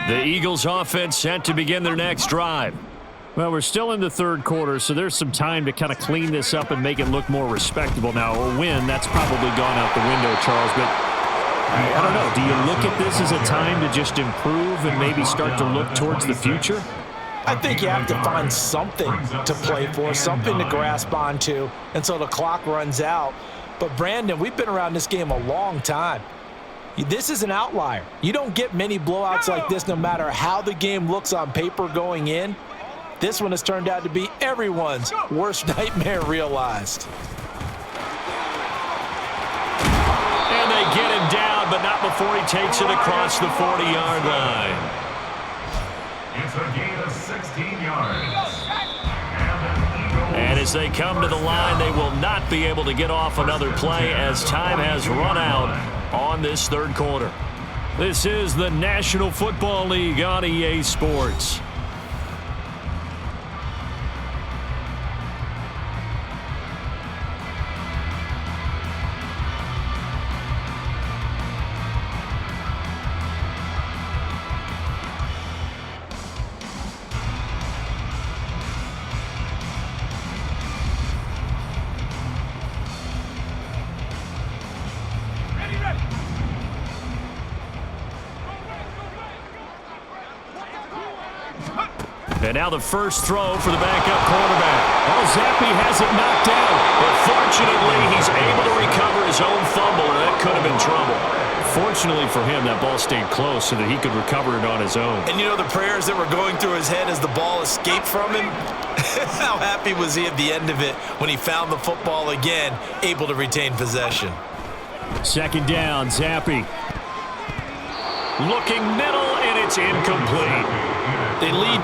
The Eagles offense set to begin their next drive. Well, we're still in the 3rd quarter, so there's some time to kind of clean this up and make it look more respectable. Now, a win, that's probably gone out the window, Charles, but I don't know. Do you look at this as a time to just improve and maybe start to look towards the future? I think you have to find something to play for, something to grasp onto until the clock runs out. But, Brandon, we've been around this game a long time. This is an outlier. You don't get many blowouts like this no matter how the game looks on paper going in. This one has turned out to be everyone's worst nightmare realized. And they get him down, but not before he takes it across the 40-yard line. It's a gain of 16 yards. And as they come to the line, they will not be able to get off another play as time has run out on this 3rd quarter. This is the National Football League on EA Sports. And now the first throw for the backup quarterback. Oh, Zappi has it knocked down. But fortunately, he's able to recover his own fumble, and that could have been trouble. Fortunately for him, that ball stayed close so that he could recover it on his own. And you know the prayers that were going through his head as the ball escaped from him? How happy was he at the end of it when he found the football again, able to retain possession? 2nd down, Zappi. Looking middle, and it's incomplete. They lead.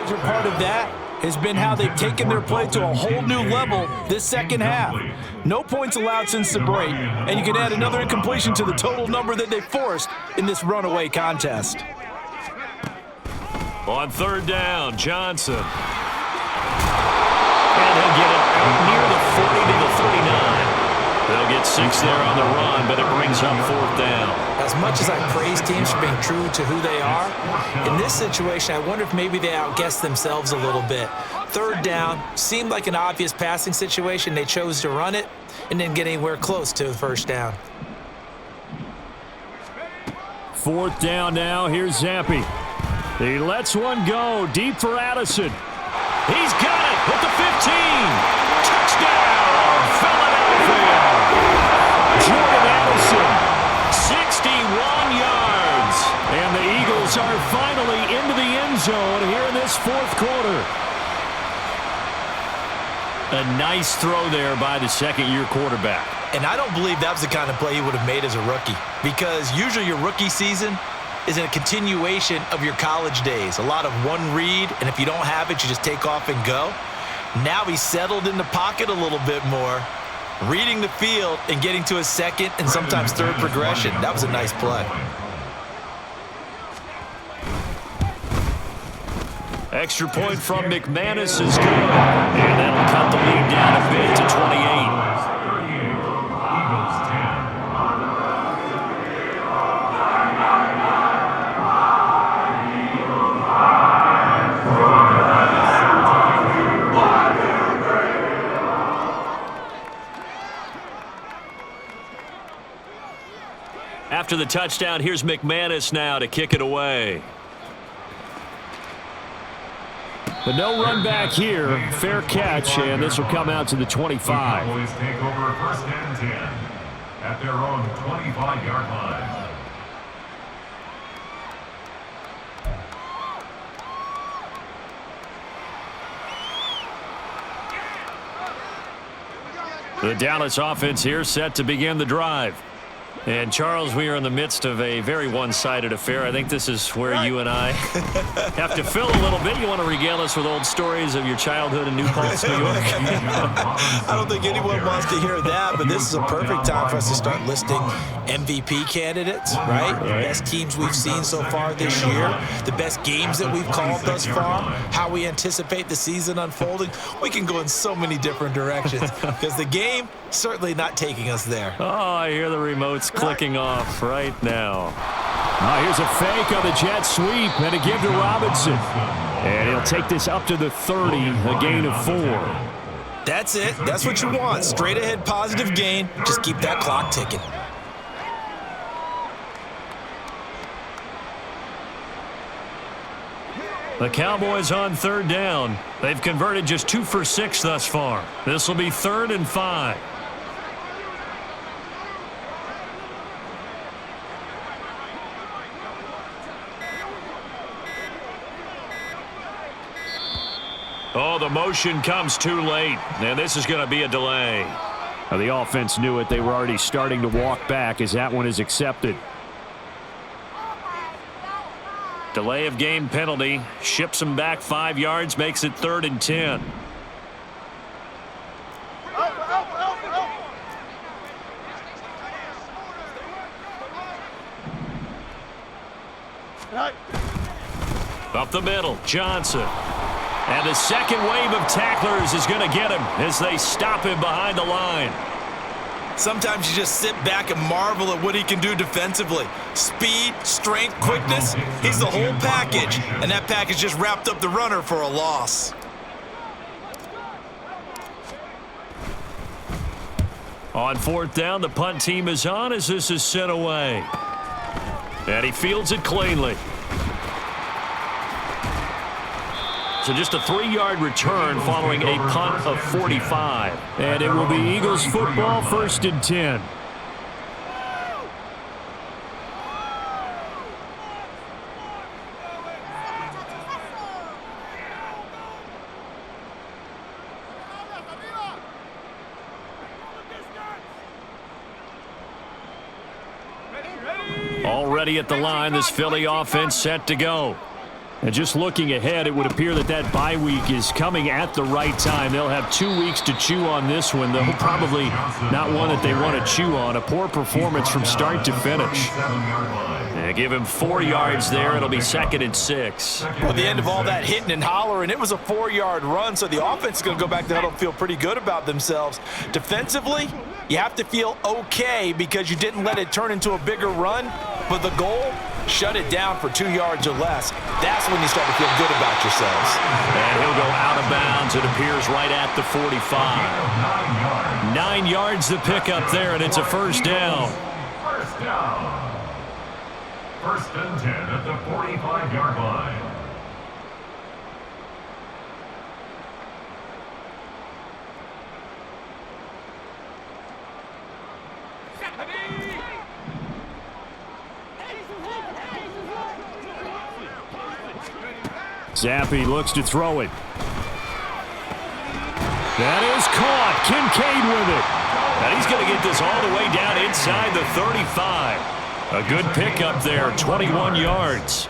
major part of that has been how they've taken their play to a whole new level this second half. No points allowed since the break, and you can add another incompletion to the total number that they forced in this runaway contest. On third down, Johnson. And he'll get it out near the 40 to the 39. They'll get 6 there on the run, but it brings up fourth down. As much as I praise teams for being true to who they are, in this situation, I wonder if maybe they outguessed themselves a little bit. Third down seemed like an obvious passing situation. They chose to run it and didn't get anywhere close to the first down. Fourth down now. Here's Zampi. He lets one go deep for Addison. He's got it with the 15. Touchdown, Philadelphia. Jordan Addison. 61 yards. And the Eagles are finally into the end zone here in this fourth quarter. A nice throw there by the second-year quarterback. And I don't believe that was the kind of play he would have made as a rookie, because usually your rookie season is a continuation of your college days. A lot of one read, and if you don't have it, you just take off and go. Now he's settled in the pocket a little bit more, reading the field and getting to his second and sometimes third progression. That was a nice play. Extra point from McManus is good. And that'll cut the lead down a bit to 28. Eagles 10. After the touchdown, here's McManus now to kick it away. But no run back here. Fair catch, and this will come out to the 25. The Cowboys take over first and 10 at their own 25-yard line. The Dallas offense here set to begin the drive. And, Charles, we are in the midst of a very one-sided affair. I think this is where you and I have to fill a little bit. You want to regale us with old stories of your childhood in New Paltz, New York? I don't think anyone wants to hear that, but this is a perfect time for us to start listing MVP candidates, right? The best teams we've seen so far this year, the best games that we've called thus far, how we anticipate the season unfolding. We can go in so many different directions because the game certainly not taking us there. Oh, I hear the remotes clicking off right now. Here's a fake on the jet sweep and a give to Robinson. And he'll take this up to the 30, a gain of 4. That's it. That's what you want. Straight ahead positive gain. Just keep that clock ticking. The Cowboys on third down. They've converted just 2 for 6 thus far. This will be 3rd and 5. Oh, the motion comes too late, and this is going to be a delay. Now, the offense knew it. They were already starting to walk back as that one is accepted. Delay of game penalty. Ships them back 5 yards, makes it 3rd and 10. Up the middle, Johnson. And the second wave of tacklers is going to get him as they stop him behind the line. Sometimes you just sit back and marvel at what he can do defensively. Speed, strength, quickness, he's the whole package. And that package just wrapped up the runner for a loss. On 4th down, the punt team is on as this is sent away. And he fields it cleanly. So just a 3-yard return following a punt of 45. And it will be Eagles football, 1st and 10. Already at the line, this Philly offense set to go. And just looking ahead, it would appear that that bye week is coming at the right time. They'll have 2 weeks to chew on this one, though probably not one that they want to chew on. A poor performance from start to finish. And give him 4 yards there. It'll be 2nd and 6. Well, at the end of all that hitting and hollering, it was a 4-yard run, so the offense is going to go back to the huddle and feel pretty good about themselves. Defensively, you have to feel okay because you didn't let it turn into a bigger run, but the goal, shut it down for 2 yards or less. That's when you start to feel good about yourselves. And he'll go out of bounds, it appears, right at the 45. 9 yards to pick up there, and it's a first down. First down. 1st and 10 at the 45-yard line. Zappi looks to throw it. That is caught. Kincaid with it. And he's going to get this all the way down inside the 35. A good pickup there, 21 yards.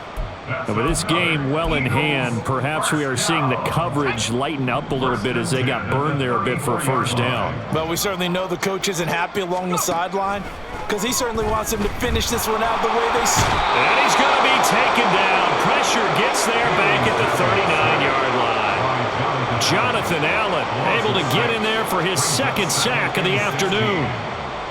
And with this game well in hand, perhaps we are seeing the coverage lighten up a little bit as they got burned there a bit for a first down. But we certainly know the coach isn't happy along the sideline because he certainly wants him to finish this one out the way they see. And he's going to be taken down. Pressure gets there back at the 39-yard line. Jonathan Allen able to get in there for his 2nd sack of the afternoon.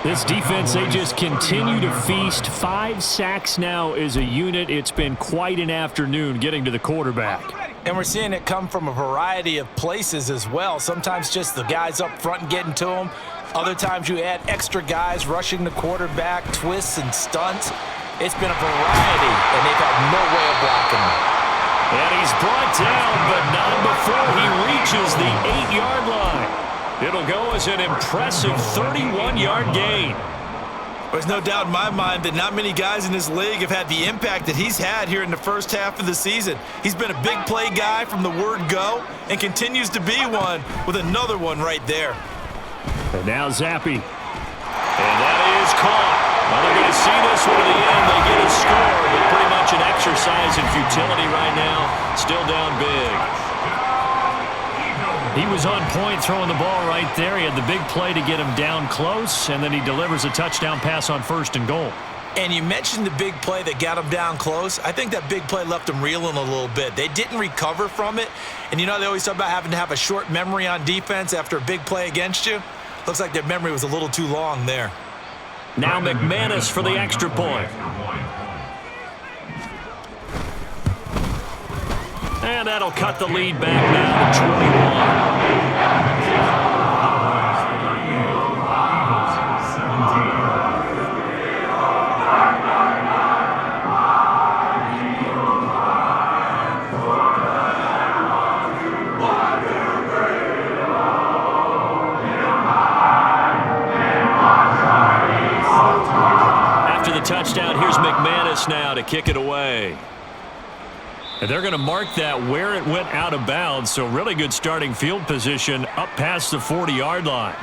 This defense, they just continue to feast. 5 sacks now as a unit. It's been quite an afternoon getting to the quarterback. And we're seeing it come from a variety of places as well. Sometimes just the guys up front and getting to him. Other times you add extra guys rushing the quarterback, twists and stunts. It's been a variety, and they've had no way of blocking him. And he's brought down, but not before he reaches the 8-yard line. It'll go as an impressive 31-yard gain. There's no doubt in my mind that not many guys in this league have had the impact that he's had here in the first half of the season. He's been a big play guy from the word go and continues to be one with another one right there. And now Zappi. And that is caught. Well, they're going to see this one to the end. They get a score, but pretty much an exercise in futility right now. Still down big. He was on point throwing the ball right there. He had the big play to get him down close, and then he delivers a touchdown pass on 1st and goal. And you mentioned the big play that got him down close. I think that big play left him reeling a little bit. They didn't recover from it. And you know they always talk about having to have a short memory on defense after a big play against you. Looks like their memory was a little too long there. Now McManus for the extra point. And that'll cut the lead back now to 21. After the touchdown, here's McManus now to kick it away. And they're going to mark that where it went out of bounds, so really good starting field position up past the 40-yard line.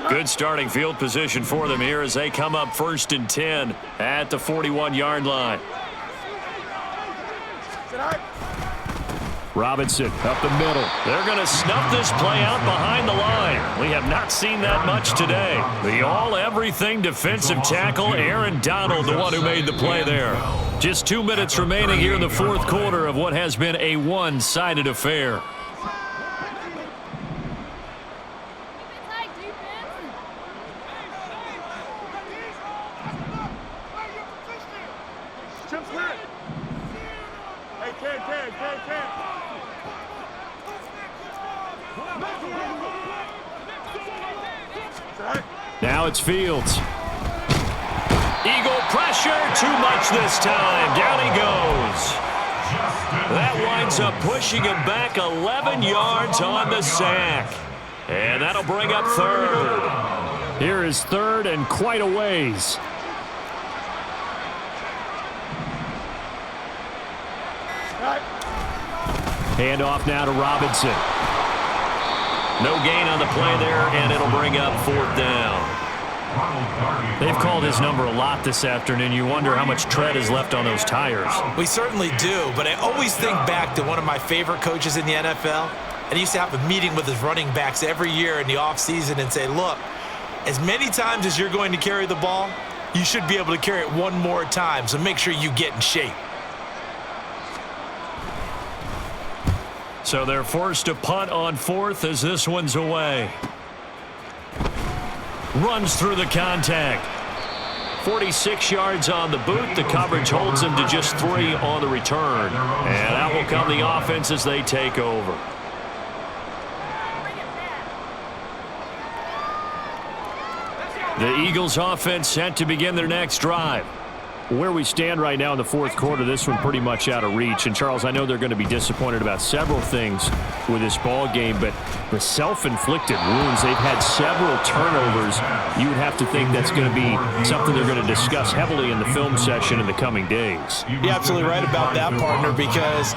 Good starting field position for them here as they come up 1st and 10 at the 41-yard line. Robinson up the middle. They're going to snuff this play out behind the line. We have not seen that much today. The all-everything defensive tackle, Aaron Donald, the one who made the play there. Just 2 minutes remaining here in the 4th quarter of what has been a one-sided affair. Now it's Fields. Eagle pressure, too much this time. Down he goes. That winds up pushing him back 11 yards on the sack. And that'll bring up 3rd. Here is 3rd and quite a ways. Hand off now to Robinson. No gain on the play there, and it'll bring up 4th down. They've called his number a lot this afternoon. You wonder how much tread is left on those tires. We certainly do, but I always think back to one of my favorite coaches in the NFL. And he used to have a meeting with his running backs every year in the offseason and say, look, as many times as you're going to carry the ball, you should be able to carry it one more time, so make sure you get in shape. So they're forced to punt on 4th as this one's away. Runs through the contact. 46 yards on the boot. The coverage holds him to just 3 on the return. And out will come the offense as they take over. The Eagles offense set to begin their next drive. Where we stand right now in the 4th quarter, this one pretty much out of reach. And, Charles, I know they're going to be disappointed about several things with this ball game, but the self-inflicted wounds, they've had several turnovers. You would have to think that's going to be something they're going to discuss heavily in the film session in the coming days. You're absolutely right about that, partner, because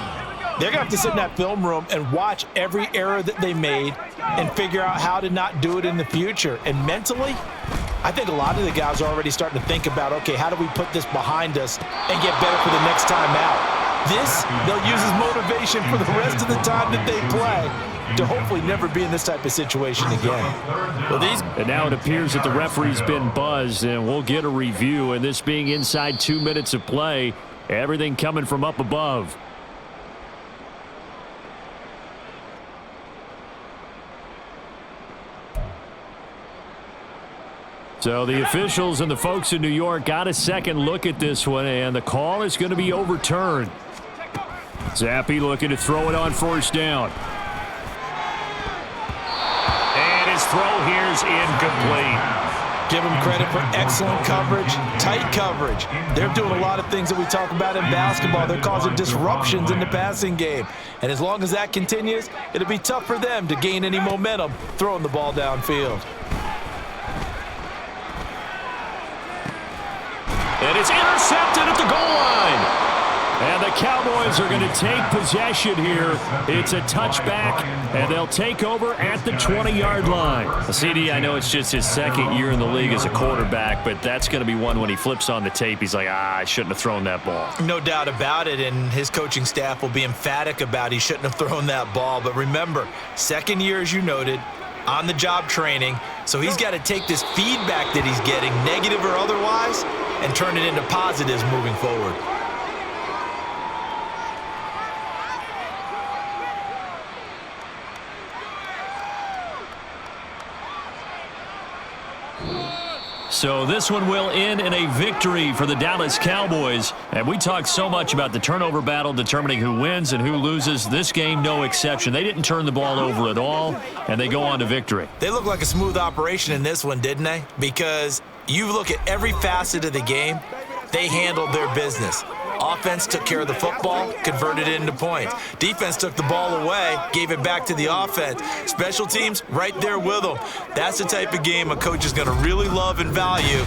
they're going to have to sit in that film room and watch every error that they made and figure out how to not do it in the future. And mentally, I think a lot of the guys are already starting to think about, okay, how do we put this behind us and get better for the next time out? This, they'll use as motivation for the rest of the time that they play to hopefully never be in this type of situation again. And now it appears that the referee's been buzzed, and we'll get a review. And this being inside 2 minutes of play, everything coming from up above. So the officials and the folks in New York got a second look at this one, and the call is going to be overturned. Zappi looking to throw it on 1st down. And his throw here's incomplete. Give them credit for excellent coverage, tight coverage. They're doing a lot of things that we talk about in basketball. They're causing disruptions in the passing game. And as long as that continues, it'll be tough for them to gain any momentum throwing the ball downfield. And it's intercepted at the goal line. And the Cowboys are going to take possession here. It's a touchback, and they'll take over at the 20-yard line. CD, I know it's just his 2nd year in the league as a quarterback, but that's going to be one when he flips on the tape. He's like, I shouldn't have thrown that ball. No doubt about it, and his coaching staff will be emphatic about he shouldn't have thrown that ball. But remember, 2nd year, as you noted, on-the-job training, so he's got to take this feedback that he's getting, negative or otherwise, and turn it into positives moving forward. So this one will end in a victory for the Dallas Cowboys. And we talked so much about the turnover battle determining who wins and who loses. This game, no exception. They didn't turn the ball over at all, and they go on to victory. They look like a smooth operation in this one, didn't they? Because you look at every facet of the game, they handled their business. Offense took care of the football, converted it into points. Defense took the ball away, gave it back to the offense. Special teams, right there with them. That's the type of game a coach is going to really love and value.